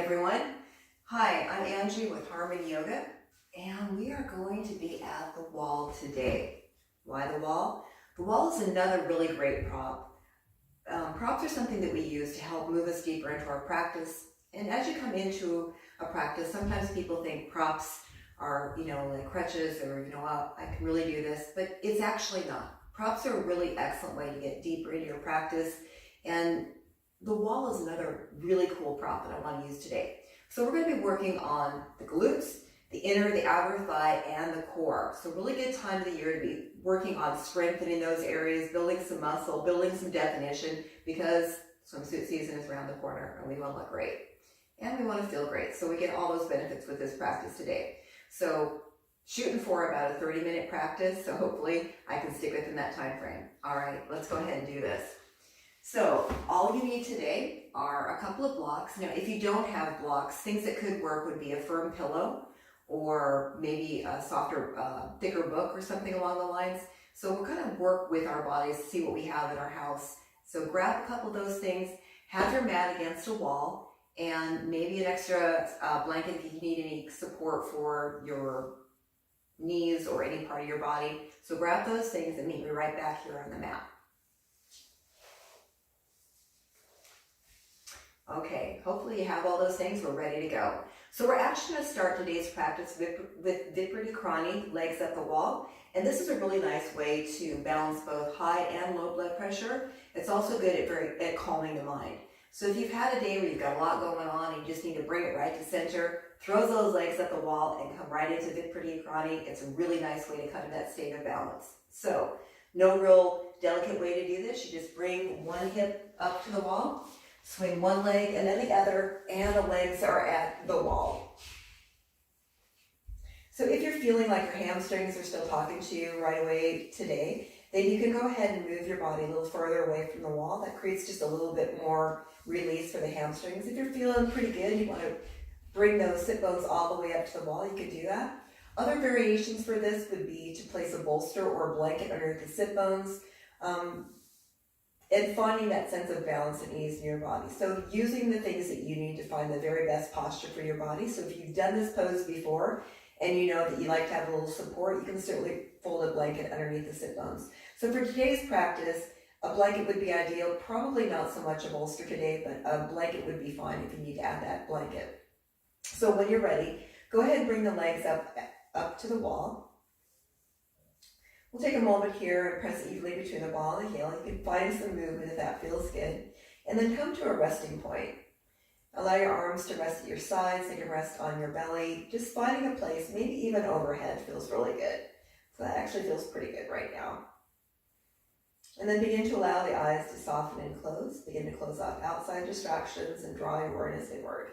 everyone. Hi, I'm Angie with Harmony Yoga, and we are going to be at the wall today. Why the wall? The wall is another really great prop. Props are something that we use to help move us deeper into our practice. And as you come into a practice, sometimes people think props are, like crutches or, I can really do this, but it's actually not. Props are a really excellent way to get deeper into your practice, and the wall is another really cool prop that I want to use today. So we're going to be working on the glutes, the inner, the outer thigh, and the core. So really good time of the year to be working on strengthening those areas, building some muscle, building some definition, because swimsuit season is around the corner and we want to look great. And we want to feel great. So we get all those benefits with this practice today. So shooting for about a 30-minute practice. So hopefully I can stick within that time frame. All right, let's go ahead and do this. So all you need today are a couple of blocks. Now, if you don't have blocks, things that could work would be a firm pillow or maybe a softer, thicker book or something along the lines. So we'll kind of work with our bodies to see what we have in our house. So grab a couple of those things, have your mat against a wall, and maybe an extra blanket if you need any support for your knees or any part of your body. So grab those things and meet me right back here on the mat. Okay, hopefully you have all those things. We're ready to go. So we're actually going to start today's practice with Viparita Karani, legs up the wall. And this is a really nice way to balance both high and low blood pressure. It's also good at calming the mind. So if you've had a day where you've got a lot going on and you just need to bring it right to center, throw those legs up the wall and come right into Viparita Karani. It's a really nice way to come to that state of balance. So no real delicate way to do this. You just bring one hip up to the wall, swing one leg and then the other, and the legs are at the wall. So if you're feeling like your hamstrings are still talking to you right away today, then you can go ahead and move your body a little further away from the wall. That creates just a little bit more release for the hamstrings. If you're feeling pretty good, you want to bring those sit bones all the way up to the wall, you could do that. Other variations for this would be to place a bolster or a blanket underneath the sit bones. And finding that sense of balance and ease in your body. So using the things that you need to find the very best posture for your body. So if you've done this pose before and you know that you like to have a little support, you can certainly fold a blanket underneath the sit bones. So for today's practice, a blanket would be ideal. Probably not so much a bolster today, but a blanket would be fine if you need to add that blanket. So when you're ready, go ahead and bring the legs up to the wall. We'll take a moment here and press evenly between the ball and the heel. You can find some movement if that feels good. And then come to a resting point. Allow your arms to rest at your sides. They can rest on your belly. Just finding a place, maybe even overhead, feels really good. So that actually feels pretty good right now. And then begin to allow the eyes to soften and close. Begin to close off outside distractions and draw your awareness inward.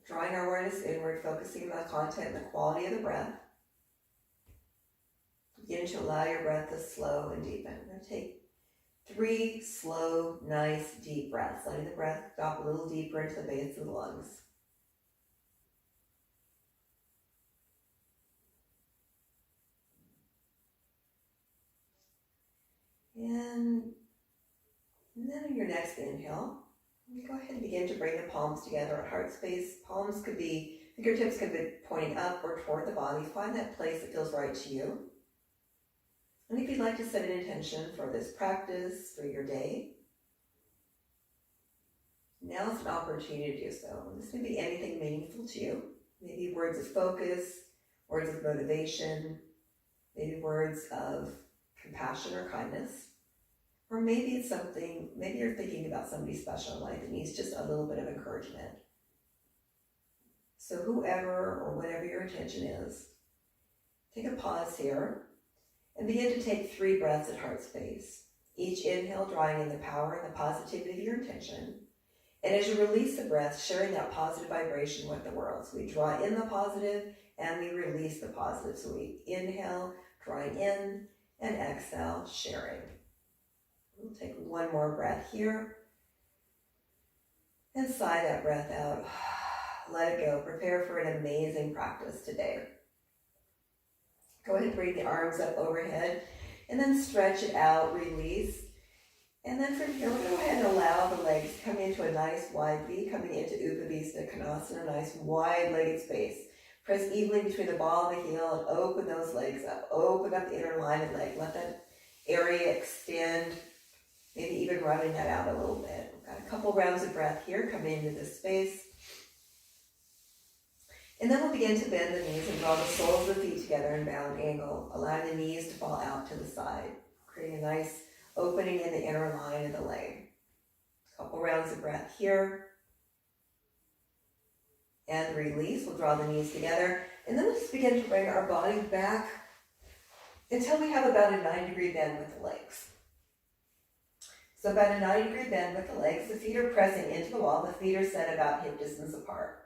Drawing our awareness inward, focusing on the content and the quality of the breath. Begin to allow your breath to slow and deepen. We're going to take 3 slow, nice, deep breaths, letting the breath drop a little deeper into the base of the lungs. And then on your next inhale, you go ahead and begin to bring the palms together at heart space. Fingertips could be pointing up or toward the body. Find that place that feels right to you. And if you'd like to set an intention for this practice, for your day, now's an opportunity to do so. This can be anything meaningful to you. Maybe words of focus, words of motivation, maybe words of compassion or kindness. Or maybe it's something, maybe you're thinking about somebody special in life that needs just a little bit of encouragement. So whoever or whatever your intention is, take a pause here and begin to take 3 breaths at heart space. Each inhale drawing in the power and the positivity of your intention. And as you release the breath, sharing that positive vibration with the world. So we draw in the positive and we release the positive. So we inhale, drawing in, and exhale, sharing. We'll take one more breath here. And sigh that breath out. Let it go. Prepare for an amazing practice today. Go ahead and bring the arms up overhead and then stretch it out, release. And then from here, we're going to go ahead and allow the legs to come into a nice wide V, coming into Upavista Konasana, a nice wide-legged space. Press evenly between the ball and the heel and open those legs up. Open up the inner line of leg. Let that area extend, maybe even running that out a little bit. We've got a couple rounds of breath here coming into this space. And then we'll begin to bend the knees and draw the soles of the feet together in bound angle, allowing the knees to fall out to the side, creating a nice opening in the inner line of the leg. A couple rounds of breath here. And release. We'll draw the knees together. And then we'll just begin to bring our body back until we have about a 90-degree bend with the legs. So about a 90-degree bend with the legs. The feet are pressing into the wall. The feet are set about hip distance apart.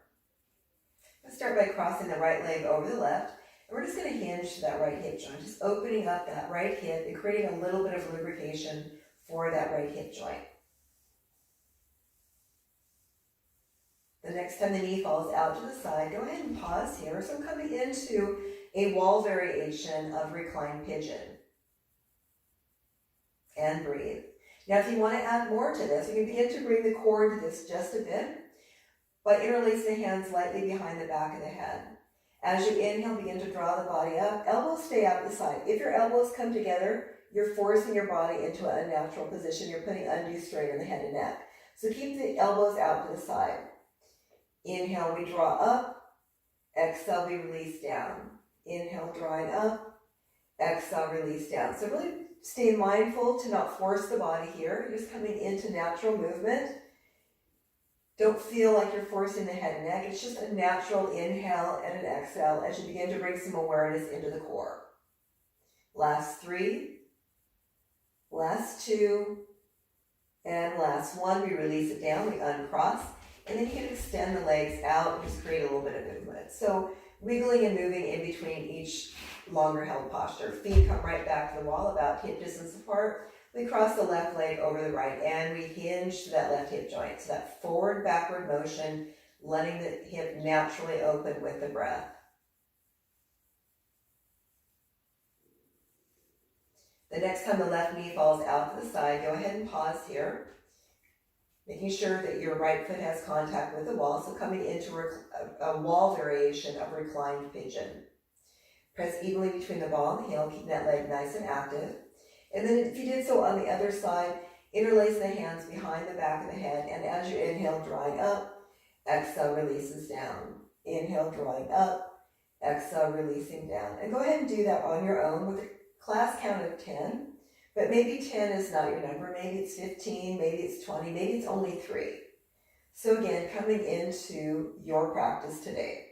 Let's start by crossing the right leg over the left. And we're just going to hinge to that right hip joint, just opening up that right hip and creating a little bit of lubrication for that right hip joint. The next time the knee falls out to the side, go ahead and pause here. So I'm coming into a wall variation of reclined pigeon. And breathe. Now if you want to add more to this, you can begin to bring the core to this just a bit by interlacing the hands lightly behind the back of the head. As you inhale, begin to draw the body up. Elbows stay out the side. If your elbows come together, you're forcing your body into an unnatural position. You're putting undue strain on the head and neck. So keep the elbows out to the side. Inhale, we draw up. Exhale, we release down. Inhale, drawing up. Exhale, release down. So really stay mindful to not force the body here. You're just coming into natural movement. Don't feel like you're forcing the head and neck. It's just a natural inhale and an exhale as you begin to bring some awareness into the core. Last 3. Last 2. And last 1. We release it down. We uncross. And then you can extend the legs out and just create a little bit of movement. So wiggling and moving in between each longer held posture. Feet come right back to the wall, about hip distance apart. We cross the left leg over the right and we hinge to that left hip joint. So that forward, backward motion, letting the hip naturally open with the breath. The next time the left knee falls out to the side, go ahead and pause here. Making sure that your right foot has contact with the wall, so coming into a wall variation of reclined pigeon. Press evenly between the ball and the heel, keeping that leg nice and active. And then if you did so on the other side, interlace the hands behind the back of the head, and as you inhale, drawing up, exhale, releases down. Inhale, drawing up, exhale, releasing down. And go ahead and do that on your own with a class count of 10. But maybe 10 is not your number. Maybe it's 15, maybe it's 20, maybe it's only 3. So again, coming into your practice today.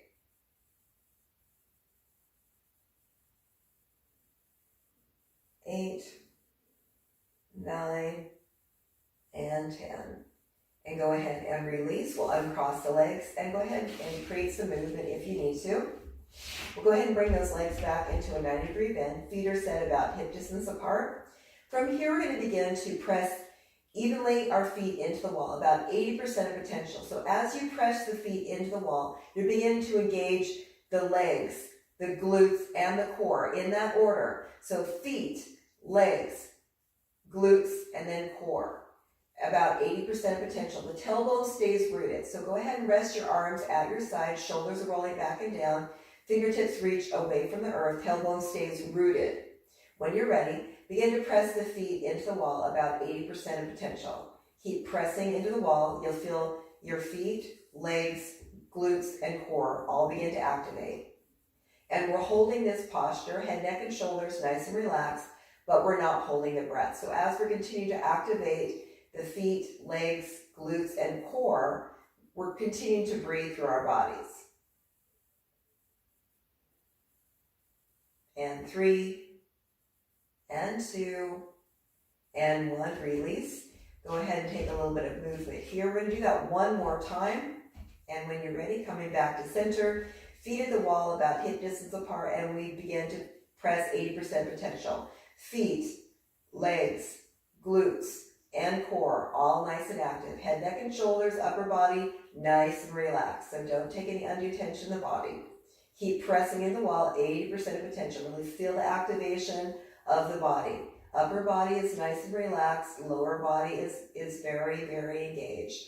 8, 9, and 10. And go ahead and release. We'll uncross the legs and go ahead and create some movement if you need to. We'll go ahead and bring those legs back into a 90-degree bend. Feet are set about hip distance apart. From here, we're going to begin to press evenly our feet into the wall, about 80% of potential. So as you press the feet into the wall, you're beginning to engage the legs, the glutes, and the core in that order. So feet, legs, glutes, and then core. About 80% of potential. The tailbone stays rooted. So go ahead and rest your arms at your side. Shoulders are rolling back and down. Fingertips reach away from the earth. Tailbone stays rooted. When you're ready, begin to press the feet into the wall, about 80% of potential. Keep pressing into the wall. You'll feel your feet, legs, glutes, and core all begin to activate. And we're holding this posture, head, neck, and shoulders nice and relaxed, but we're not holding the breath. So as we continue to activate the feet, legs, glutes, and core, we're continuing to breathe through our bodies. And 3, and 2, and 1, release. Go ahead and take a little bit of movement here. We're going to do that one more time. And when you're ready, coming back to center, feet at the wall about hip distance apart, and we begin to press 80% potential. Feet, legs, glutes, and core, all nice and active. Head, neck, and shoulders, upper body, nice and relaxed. So don't take any undue tension in the body. Keep pressing in the wall, 80% of potential. Really feel the activation of the body. Upper body is nice and relaxed. Lower body is very, very engaged.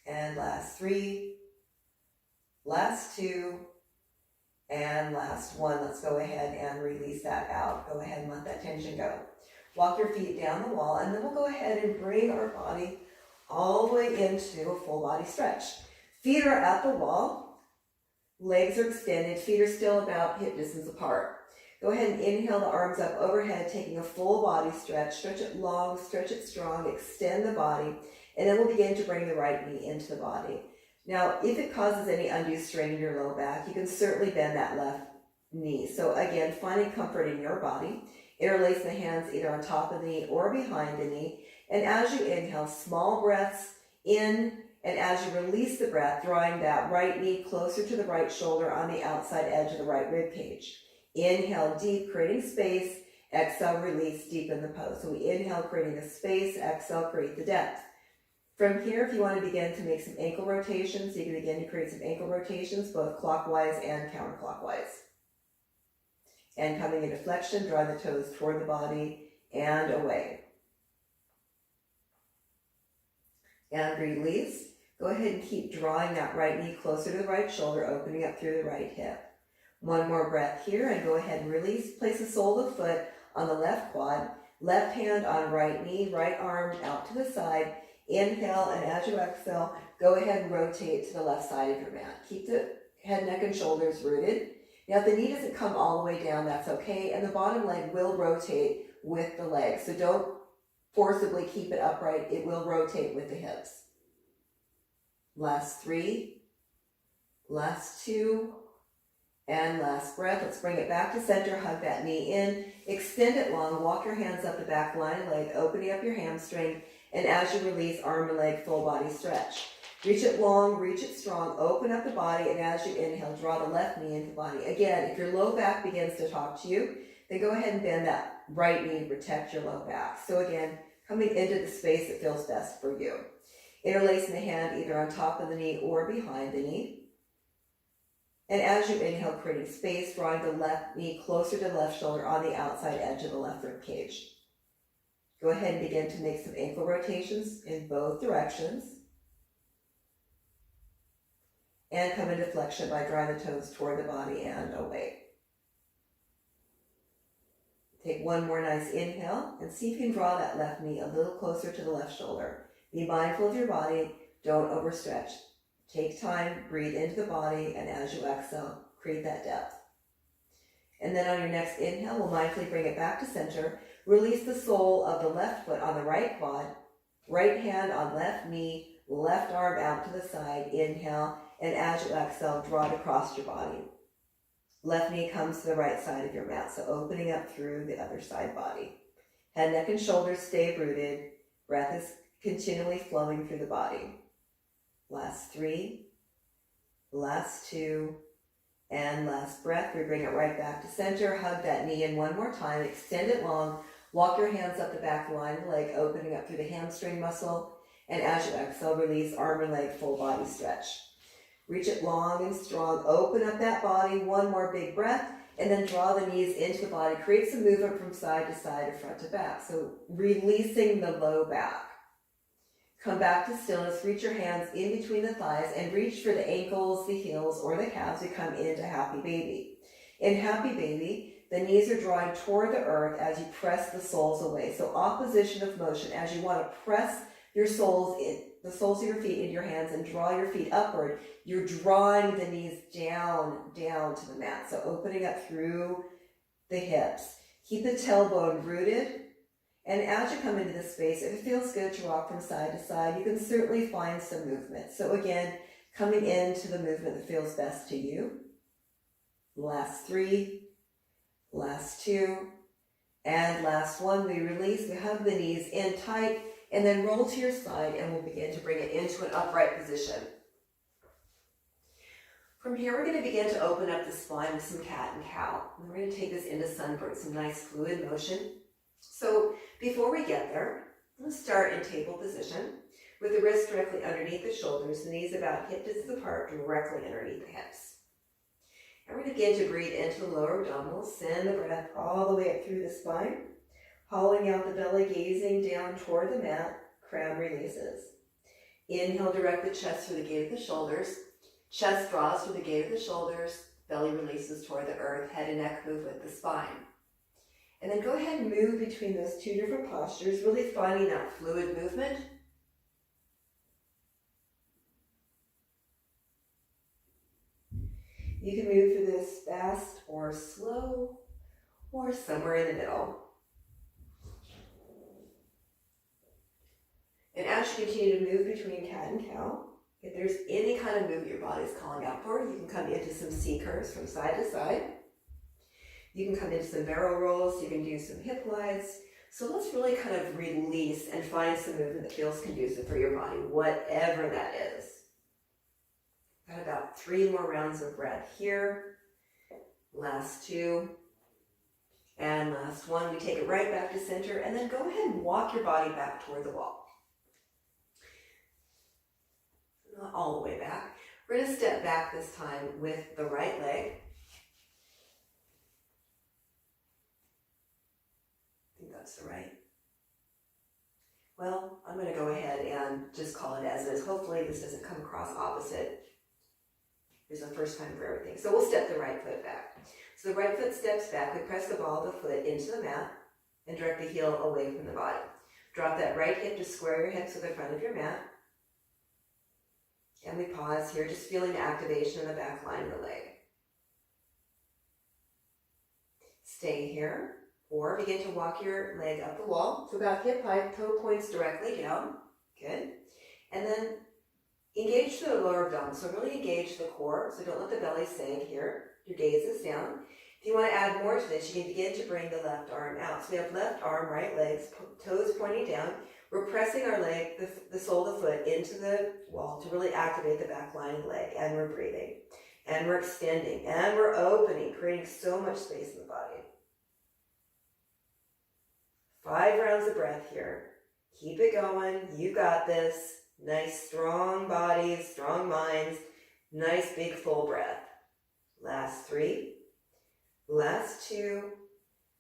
And last 3, last 2, and last 1. Let's go ahead and release that out. Go ahead and let that tension go. Walk your feet down the wall, and then we'll go ahead and bring our body all the way into a full body stretch. Feet are at the wall, legs are extended, feet are still about hip distance apart. Go ahead and inhale the arms up overhead, taking a full body stretch. Stretch it long, stretch it strong, extend the body, and then we'll begin to bring the right knee into the body. Now, if it causes any undue strain in your low back, you can certainly bend that left knee. So again, finding comfort in your body. Interlace the hands either on top of the knee or behind the knee. And as you inhale, small breaths in, and as you release the breath, drawing that right knee closer to the right shoulder on the outside edge of the right rib cage. Inhale deep, creating space. Exhale, release, deepen the pose. So we inhale, creating the space. Exhale, create the depth. From here, if you want to begin to make some ankle rotations, you can begin to create some ankle rotations, both clockwise and counterclockwise. And coming into flexion, draw the toes toward the body and away. And release. Go ahead and keep drawing that right knee closer to the right shoulder, opening up through the right hip. One more breath here, and go ahead and release. Place the sole of the foot on the left quad, left hand on right knee, right arm out to the side. Inhale, and as you exhale, go ahead and rotate to the left side of your mat. Keep the head, neck, and shoulders rooted. Now, if the knee doesn't come all the way down, that's okay, and the bottom leg will rotate with the leg. So don't forcibly keep it upright. It will rotate with the hips. Last 3, last 2, and last breath. Let's bring it back to center. Hug that knee in. Extend it long. Walk your hands up the back line of leg, opening up your hamstring. And as you release, arm and leg, full body stretch. Reach it long, reach it strong, open up the body, and as you inhale, draw the left knee into the body. Again, if your low back begins to talk to you, then go ahead and bend that right knee to protect your low back. So again, coming into the space that feels best for you. Interlacing the hand either on top of the knee or behind the knee. And as you inhale, creating space, drawing the left knee closer to the left shoulder on the outside edge of the left rib cage. Go ahead and begin to make some ankle rotations in both directions. And come into flexion by drawing the toes toward the body and away. Take one more nice inhale and see if you can draw that left knee a little closer to the left shoulder. Be mindful of your body. Don't overstretch. Take time, breathe into the body, and as you exhale, create that depth. And then on your next inhale, we'll mindfully bring it back to center. Release the sole of the left foot on the right quad, right hand on left knee, left arm out to the side. Inhale, and as you exhale, draw it across your body. Left knee comes to the right side of your mat, so opening up through the other side body. Head, neck, and shoulders stay rooted. Breath is continually flowing through the body. Last 3, last 2, and last breath. We bring it right back to center. Hug that knee in one more time. Extend it long. Walk your hands up the back line of the leg, opening up through the hamstring muscle. And as you exhale, release arm and leg, full body stretch. Reach it long and strong. Open up that body. One more big breath. And then draw the knees into the body. Create some movement from side to side or front to back. So releasing the low back. Come back to stillness. Reach your hands in between the thighs and reach for the ankles, the heels, or the calves. We come into Happy Baby. In Happy Baby, the knees are drawing toward the earth as you press the soles away. So opposition of motion as you want to press your soles in, the soles of your feet into your hands and draw your feet upward. You're drawing the knees down to the mat. So opening up through the hips. Keep the tailbone rooted. And as you come into this space, if it feels good to rock from side to side, you can certainly find some movement. So again, coming into the movement that feels best to you. Last 3, last 2, and last 1. We release, we hug the knees in tight, and then roll to your side, and we'll begin to bring it into an upright position. From here, we're going to begin to open up the spine with some cat and cow. And we're going to take this into sunbird, some nice fluid motion. So before we get there, let's start in table position with the wrists directly underneath the shoulders, the knees about hip distance apart, directly underneath the hips. And we're going to begin to breathe into the lower abdominals. Send the breath all the way up through the spine. Hollowing out the belly, gazing down toward the mat. Crown releases. Inhale, direct the chest through the gate of the shoulders. Chest draws through the gate of the shoulders. Belly releases toward the earth. Head and neck move with the spine. And then go ahead and move between those two different postures, really finding that fluid movement. You can move through this fast or slow or somewhere in the middle. And as you continue to move between cat and cow, if there's any kind of movement your body's calling out for, you can come into some C curves from side to side. You can come into some barrel rolls, you can do some hip glides. So let's really kind of release and find some movement that feels conducive for your body, whatever that is. Got about 3 more rounds of breath here. Last 2. And last 1. We take it right back to center, and then go ahead and walk your body back toward the wall. Not all the way back. We're going to step back this time with the right leg. I think that's the right. Well, I'm going to go ahead and just call it as is. Hopefully this doesn't come across opposite. There's a first time for everything. So we'll step the right foot back. So the right foot steps back. We press the ball of the foot into the mat and direct the heel away from the body. Drop that right hip to square your hips with the front of your mat. And we pause here, just feeling the activation of the back line of the leg. Stay here, or begin to walk your leg up the wall. So about hip height, toe points directly down. Good. And then engage the lower abdomen. So really engage the core. So don't let the belly sag here. Your gaze is down. If you want to add more to this, you can begin to bring the left arm out. So we have left arm, right legs, toes pointing down. We're pressing our leg, the sole of the foot, into the wall to really activate the back line of the leg. And we're breathing. And we're extending. And we're opening, creating so much space in the body. 5 rounds of breath here. Keep it going. You got this. Nice, strong bodies, strong minds. Nice, big, full breath. Last 3. Last 2.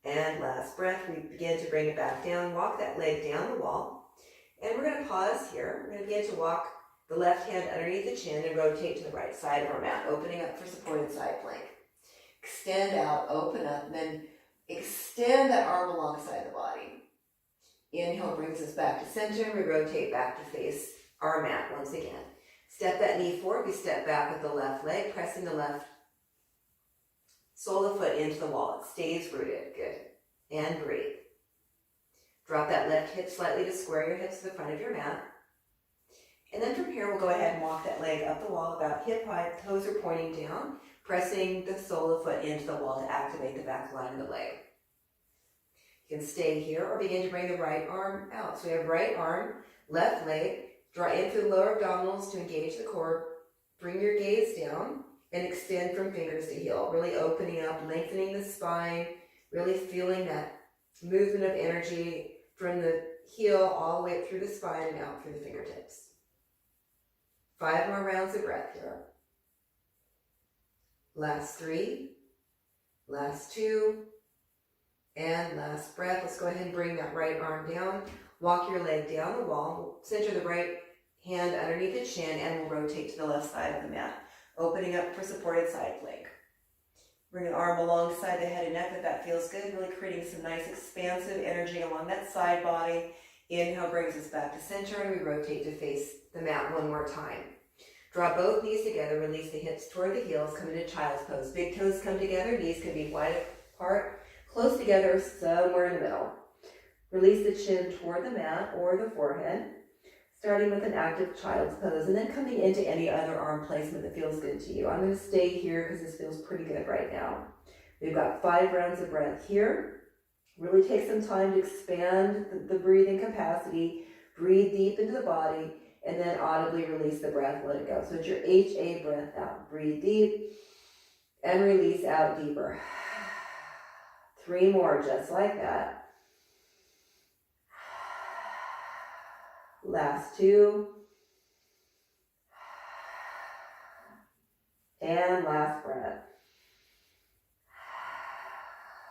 And last breath. We begin to bring it back down. Walk that leg down the wall. And we're going to pause here. We're going to begin to walk the left hand underneath the chin and rotate to the right side of our mat, opening up for supported side plank. Extend out, open up, and then extend that arm alongside the body. Inhale brings us back to center. We rotate back to face our mat once again. Step that knee forward. We step back with the left leg, pressing the left sole of the foot into the wall. It stays rooted. Good. And breathe. Drop that left hip slightly to square your hips to the front of your mat. And then from here, we'll go ahead and walk that leg up the wall about hip height. Toes are pointing down, pressing the sole of the foot into the wall to activate the back line of the leg. You can stay here or begin to bring the right arm out. So we have right arm, left leg. Draw in through the lower abdominals to engage the core. Bring your gaze down and extend from fingers to heel. Really opening up, lengthening the spine. Really feeling that movement of energy from the heel all the way up through the spine and out through the fingertips. 5 more rounds of breath here. Last 3. Last 2. And last breath. Let's go ahead and bring that right arm down. Walk your leg down the wall. Center the right hand underneath the chin and we'll rotate to the left side of the mat. Opening up for supported side plank. Bring an arm alongside the head and neck if that feels good. Really creating some nice expansive energy along that side body. Inhale brings us back to center and we rotate to face the mat one more time. Draw both knees together. Release the hips toward the heels. Come into child's pose. Big toes come together. Knees can be wide apart. Close together somewhere in the middle. Release the chin toward the mat or the forehead. Starting with an active child's pose and then coming into any other arm placement that feels good to you. I'm going to stay here because this feels pretty good right now. We've got 5 rounds of breath here. Really take some time to expand the breathing capacity. Breathe deep into the body and then audibly release the breath. Let it go. So it's your HA breath out. Breathe deep and release out deeper. 3 more just like that. Last 2. And last breath.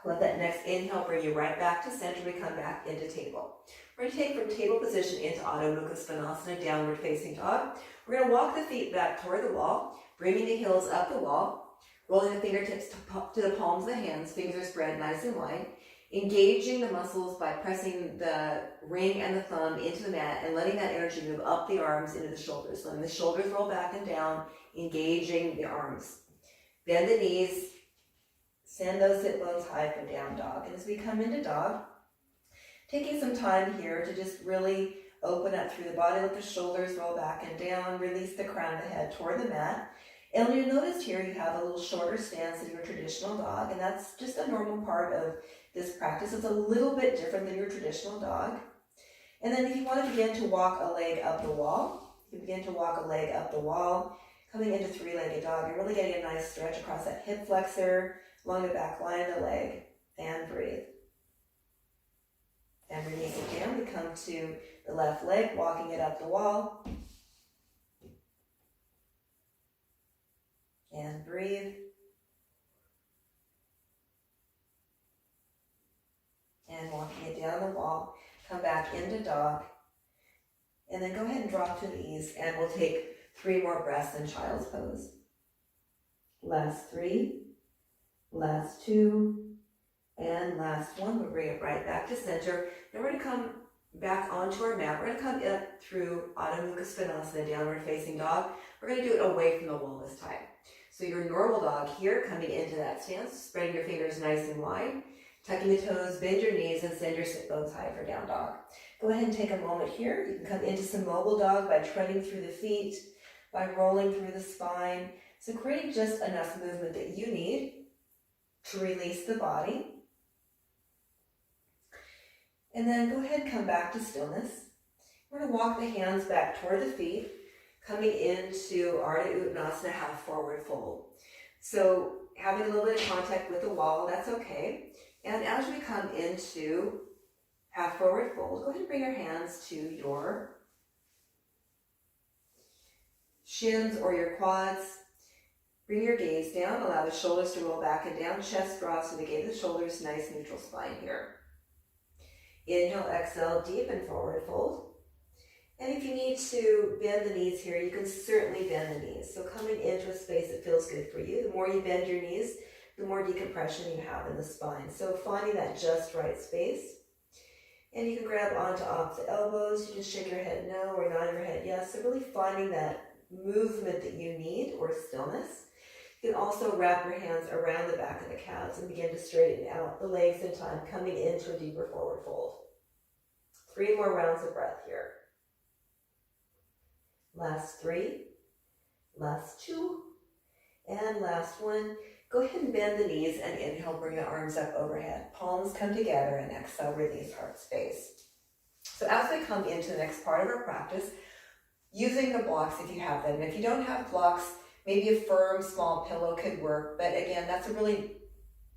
Let that next inhale bring you right back to center. We come back into table. We're going to take from table position into Adho Mukha Svanasana, downward facing dog. We're going to walk the feet back toward the wall, bringing the heels up the wall, rolling the fingertips to the palms of the hands, fingers spread nice and wide, engaging the muscles by pressing the ring and the thumb into the mat and letting that energy move up the arms into the shoulders. Letting the shoulders roll back and down, engaging the arms. Bend the knees, send those sit bones high for down dog. And as we come into dog, taking some time here to just really open up through the body, let the shoulders roll back and down, release the crown of the head toward the mat. And you'll notice here you have a little shorter stance than your traditional dog, and that's just a normal part of this practice. It's a little bit different than your traditional dog. And then if you want to begin to walk a leg up the wall, you begin to walk a leg up the wall, coming into three-legged dog. You're really getting a nice stretch across that hip flexor, along the back line of the leg, and breathe. And release again. We come to the left leg, walking it up the wall. And breathe. And walking it down the wall. Come back into dog. And then go ahead and drop to the knees, and we'll take 3 more breaths in child's pose. Last 3. Last 2, and last 1. We'll bring it right back to center. Then we're going to come back onto our mat. We're going to come up through Adho Mukha Svanasana, downward facing dog. We're going to do it away from the wall this time. So your normal dog here, coming into that stance, spreading your fingers nice and wide, tucking the toes, bend your knees, and send your sit bones high for down dog. Go ahead and take a moment here. You can come into some mobile dog by treading through the feet, by rolling through the spine. So creating just enough movement that you need to release the body. And then go ahead and come back to stillness. We're going to walk the hands back toward the feet, coming into Ardha Uttanasana, half forward fold. So having a little bit of contact with the wall, that's okay. And as we come into half forward fold, go ahead and bring your hands to your shins or your quads. Bring your gaze down, allow the shoulders to roll back and down, chest drops to the gate of the shoulders, nice neutral spine here. Inhale, exhale, deep and forward fold. And if you need to bend the knees here, you can certainly bend the knees. So coming into a space that feels good for you. The more you bend your knees, the more decompression you have in the spine. So finding that just right space. And you can grab onto opposite elbows. You just shake your head no or nod your head yes. So really finding that movement that you need or stillness. You can also wrap your hands around the back of the calves and begin to straighten out the legs in time, coming into a deeper forward fold. 3 more rounds of breath here. Last 3, last 2, and last 1. Go ahead and bend the knees and inhale, bring the arms up overhead. Palms come together and exhale, release heart space. So as we come into the next part of our practice, using the blocks if you have them. If you don't have blocks, maybe a firm, small pillow could work. But again, that's a really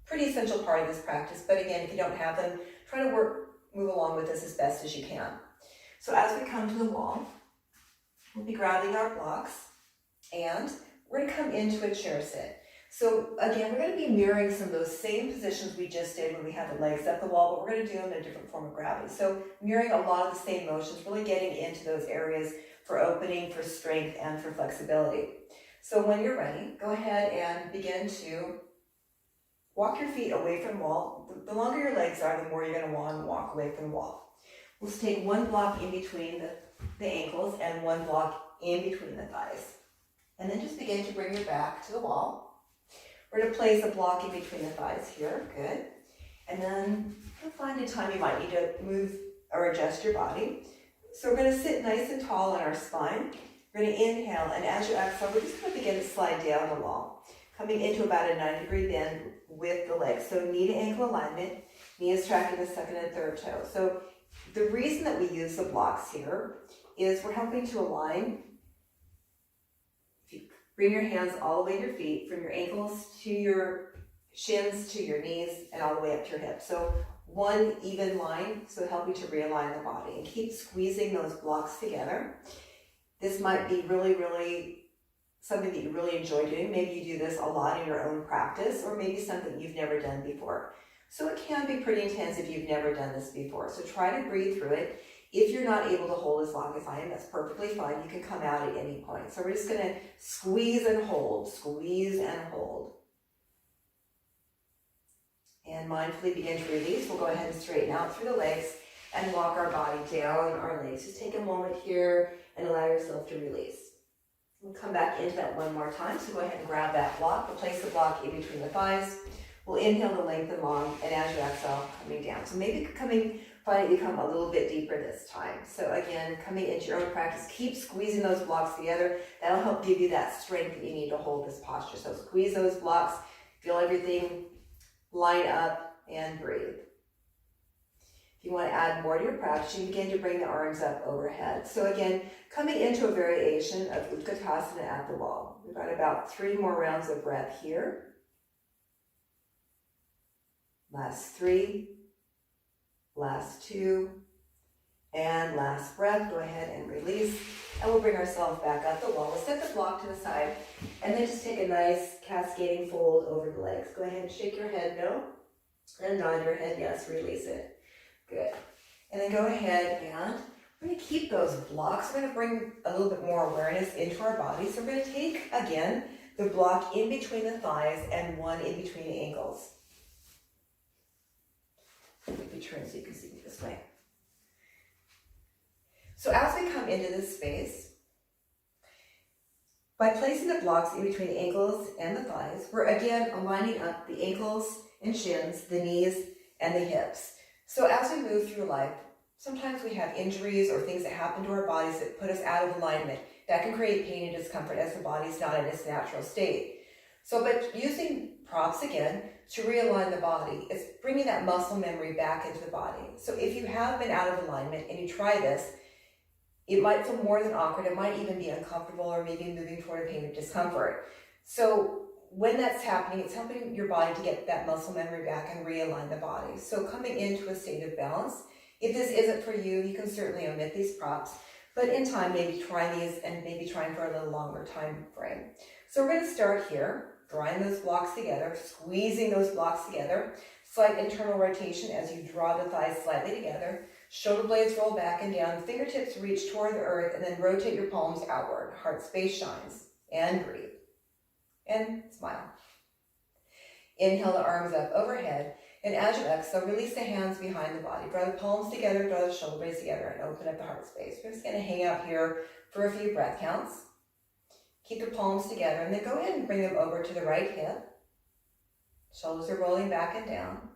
pretty essential part of this practice. But again, if you don't have them, try to move along with this as best as you can. So as we come to the wall, we'll be grabbing our blocks and we're going to come into a chair sit. So again, we're going to be mirroring some of those same positions we just did when we had the legs up the wall, but we're going to do them in a different form of gravity. So mirroring a lot of the same motions, really getting into those areas for opening, for strength, and for flexibility. So when you're ready, go ahead and begin to walk your feet away from the wall. The longer your legs are, the more you're going to want to walk away from the wall. We'll just take 1 block in between the ankles and 1 block in between the thighs. And then just begin to bring your back to the wall. We're going to place a block in between the thighs here. Good. And then you'll find a time you might need to move or adjust your body. So we're going to sit nice and tall on our spine. We're going to inhale, and as you exhale, we're just going to begin to slide down the wall, coming into about a 90-degree bend with the legs. So knee to ankle alignment, knee is tracking the second and third toe. So the reason that we use the blocks here is we're helping to align. Bring your hands all the way to your feet, from your ankles to your shins to your knees and all the way up to your hips. So 1 even line, so help you to realign the body and keep squeezing those blocks together. This might be really something that you really enjoy doing. Maybe you do this a lot in your own practice, or maybe something you've never done before. So it can be pretty intense if you've never done this before. So try to breathe through it. If you're not able to hold as long as I am, that's perfectly fine. You can come out at any point. So we're just going to squeeze and hold, squeeze and hold. And mindfully begin to release. We'll go ahead and straighten out through the legs and walk our body down our legs. Just take a moment here and allow yourself to release. We'll come back into that one more time. So go ahead and grab that block. We'll place the block in between the thighs. We'll inhale to lengthen long, and as you exhale, coming down. So maybe find it become a little bit deeper this time. So again, coming into your own practice, keep squeezing those blocks together. That'll help give you that strength that you need to hold this posture. So squeeze those blocks, feel everything line up, and breathe. If you want to add more to your practice, you begin to bring the arms up overhead. So again, coming into a variation of Utkatasana at the wall. We've got about 3 more rounds of breath here. Last 3, last 2, and last breath. Go ahead and release, and we'll bring ourselves back up the wall. We'll set the block to the side, and then just take a nice cascading fold over the legs. Go ahead and shake your head no, and nod your head yes, release it. Good. And then go ahead and we're going to keep those blocks. We're going to bring a little bit more awareness into our body. So we're going to take, again, the block in between the thighs and one in between the ankles. Maybe turn so you can see me this way. So as we come into this space, by placing the blocks in between the ankles and the thighs, we're again aligning up the ankles and shins, the knees, and the hips. So as we move through life, sometimes we have injuries or things that happen to our bodies that put us out of alignment. That can create pain and discomfort as the body's not in its natural state. So by using props again to realign the body, it's bringing that muscle memory back into the body. So if you have been out of alignment and you try this, it might feel more than awkward. It might even be uncomfortable or maybe moving toward a pain or discomfort. So when that's happening, it's helping your body to get that muscle memory back and realign the body. So coming into a state of balance. If this isn't for you, you can certainly omit these props, but in time, maybe try these and maybe trying for a little longer time frame. So we're going to start here, drawing those blocks together, squeezing those blocks together, slight internal rotation as you draw the thighs slightly together, shoulder blades roll back and down, fingertips reach toward the earth, and then rotate your palms outward. Heart space shines, and breathe. And smile. Inhale the arms up overhead, and as you exhale, release the hands behind the body. Draw the palms together, draw the shoulder blades together, and open up the heart space. We're just going to hang out here for a few breath counts. Keep the palms together, and then go ahead and bring them over to the right hip. Shoulders are rolling back and down.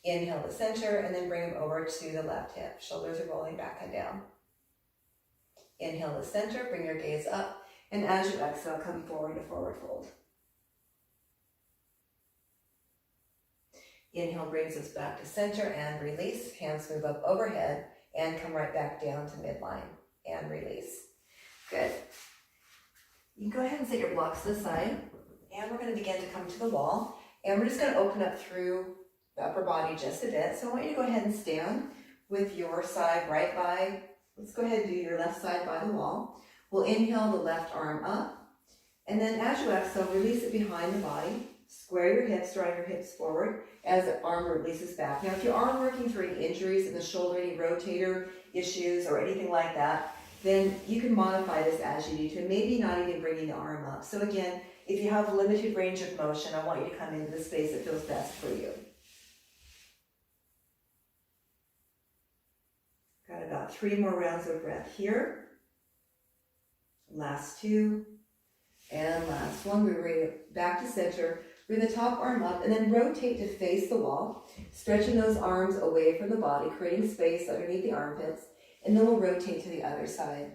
Inhale to center, and then bring them over to the left hip. Shoulders are rolling back and down. Inhale to center, bring your gaze up. And as you exhale, come forward to forward fold. Inhale brings us back to center and release. Hands move up overhead and come right back down to midline and release. Good. You can go ahead and set your blocks to the side. And we're going to begin to come to the wall. And we're just going to open up through the upper body just a bit. So I want you to go ahead and stand with your side right by, let's go ahead and do your left side by the wall. We'll inhale the left arm up, and then as you exhale, release it behind the body. Square your hips, drive your hips forward as the arm releases back. Now, if you are working through any injuries in the shoulder, any rotator issues or anything like that, then you can modify this as you need to, maybe not even bringing the arm up. So again, if you have a limited range of motion, I want you to come into the space that feels best for you. Got about 3 more rounds of breath here. Last 2, and last 1. We bring it back to center. Bring the top arm up, and then rotate to face the wall, stretching those arms away from the body, creating space underneath the armpits, and then we'll rotate to the other side.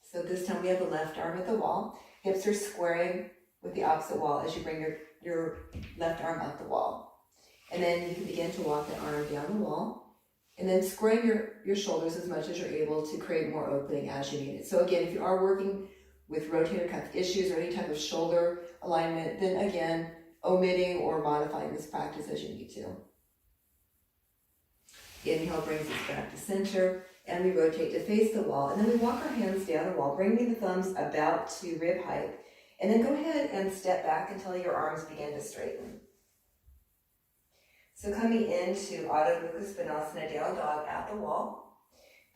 So this time we have the left arm at the wall. Hips are squaring with the opposite wall as you bring your left arm up the wall. And then you can begin to walk the arm down the wall. And then squaring your shoulders as much as you're able to create more opening as you need it. So again, if you are working with rotator cuff issues or any type of shoulder alignment, then again, omitting or modifying this practice as you need to. Inhale brings us back to center, and we rotate to face the wall. And then we walk our hands down the wall, bringing the thumbs about to rib height. And then go ahead and step back until your arms begin to straighten. So coming into Adho Mukha Svanasana, down dog at the wall,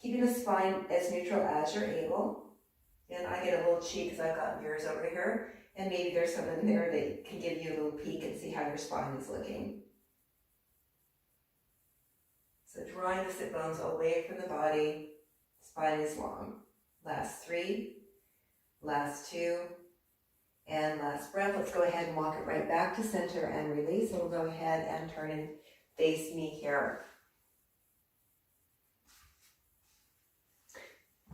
keeping the spine as neutral as you're able. And I get a little cheek because I've got mirrors over here, and maybe there's someone there that can give you a little peek and see how your spine is looking. So drawing the sit bones away from the body, spine is long. Last 3, last 2, and last breath. Let's go ahead and walk it right back to center and release. And we'll go ahead and turn and face me here.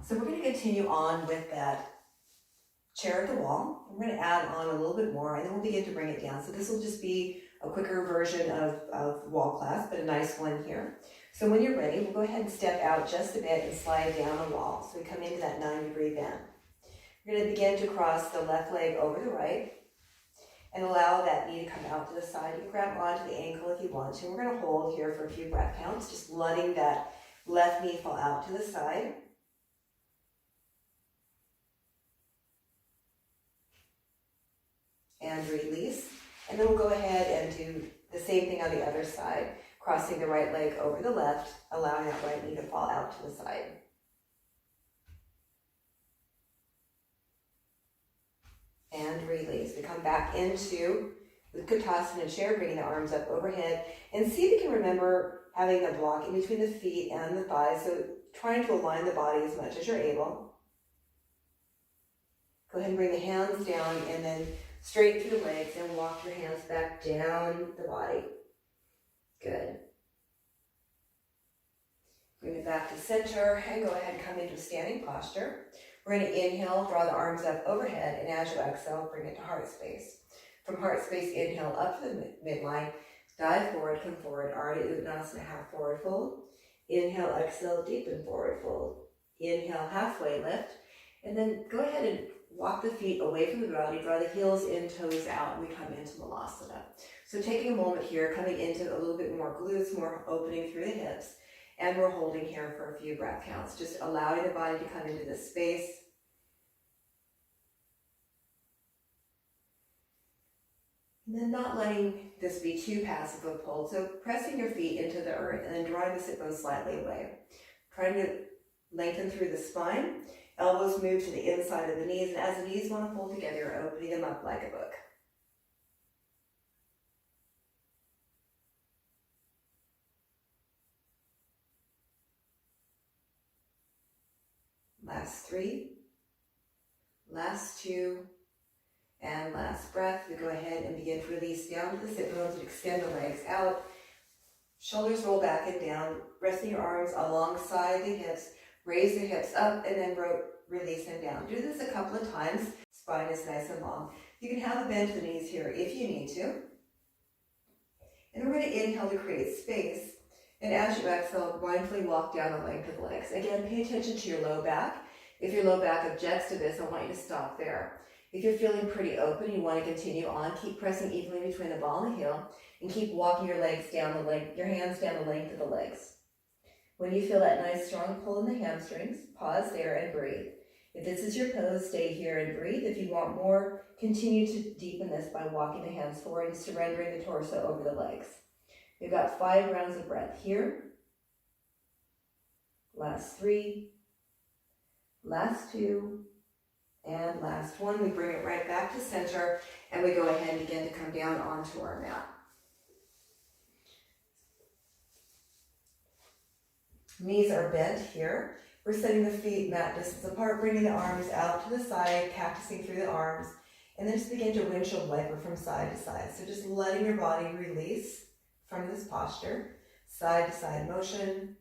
So we're going to continue on with that chair at the wall. We're going to add on a little bit more, and then we'll begin to bring it down. So this will just be a quicker version of wall class, but a nice one here. So when you're ready, we'll go ahead and step out just a bit and slide down the wall. So we come into that 90-degree bend. We're going to begin to cross the left leg over the right and allow that knee to come out to the side. You can grab onto the ankle if you want to. We're going to hold here for a few breath counts, just letting that left knee fall out to the side. And release. And then we'll go ahead and do the same thing on the other side, crossing the right leg over the left, allowing that right knee to fall out to the side. And release. We come back into the Utkatasana chair, bringing the arms up overhead, and see if you can remember having a block in between the feet and the thighs, so trying to align the body as much as you're able. Go ahead and bring the hands down and then straight through the legs and walk your hands back down the body. Good. Bring it back to center and go ahead and come into a standing posture. We're going to inhale, draw the arms up overhead, and as you exhale, bring it to heart space. From heart space, inhale up to the midline, dive forward, come forward, Ardha Uttanasana, half forward fold. Inhale, exhale, deepen forward fold. Inhale, halfway lift, and then go ahead and walk the feet away from the body, draw the heels in, toes out, and we come into Malasana. So taking a moment here, coming into a little bit more glutes, more opening through the hips, and we're holding here for a few breath counts, just allowing the body to come into this space. And then not letting this be too passive of hold. So pressing your feet into the earth and then drawing the sit bones slightly away. Trying to lengthen through the spine. Elbows move to the inside of the knees, and as the knees want to fold together, you're opening them up like a book. Last 3, last 2, and last breath. We go ahead and begin to release down to the sit bones and extend the legs out. Shoulders roll back and down, resting your arms alongside the hips. Raise the hips up and then release them down. Do this a couple of times. Spine is nice and long. You can have a bend to the knees here if you need to. And we're going to inhale to create space. And as you exhale, mindfully walk down the length of the legs. Again, pay attention to your low back. If your low back objects to this, I want you to stop there. If you're feeling pretty open, you want to continue on, keep pressing evenly between the ball and the heel, and keep walking your legs down the length, your hands down the length of the legs. When you feel that nice strong pull in the hamstrings, pause there and breathe. If this is your pose, stay here and breathe. If you want more, continue to deepen this by walking the hands forward and surrendering the torso over the legs. We've got 5 rounds of breath here. Last 3, last 2, and last 1. We bring it right back to center, and we go ahead and begin to come down onto our mat. Knees are bent here. We're setting the feet mat distance apart, bringing the arms out to the side, cactusing through the arms, and then just begin to windshield wiper from side to side. So just letting your body release from this posture, side to side motion.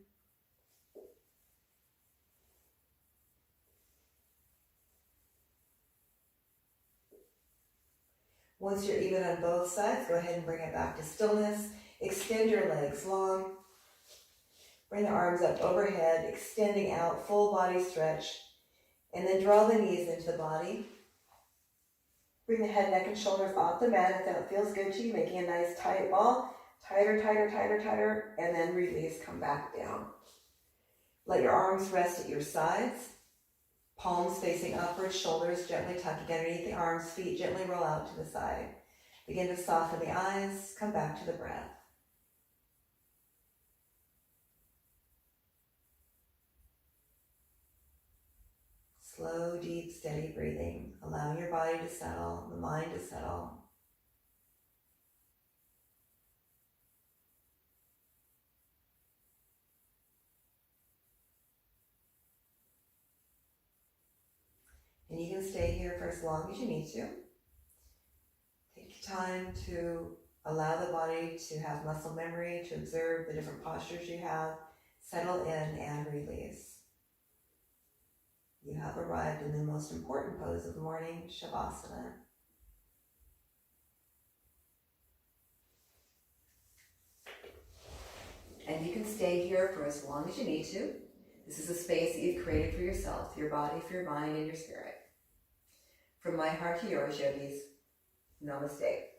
Once you're even on both sides, go ahead and bring it back to stillness. Extend your legs long. Bring the arms up overhead, extending out, full body stretch. And then draw the knees into the body. Bring the head, neck, and shoulders off the mat if that feels good to you, making a nice tight ball. Tighter, tighter, tighter, tighter, and then release, come back down. Let your arms rest at your sides. Palms facing upwards, shoulders gently tucking underneath the arms, feet gently roll out to the side. Begin to soften the eyes, come back to the breath. Slow, deep, steady breathing, allowing your body to settle, the mind to settle. And you can stay here for as long as you need to. Take your time to allow the body to have muscle memory, to observe the different postures you have, settle in and release. You have arrived in the most important pose of the morning, Shavasana. And you can stay here for as long as you need to. This is a space that you've created for yourself, your body, for your mind, and your spirit. From my heart to yours, yogis, namaste.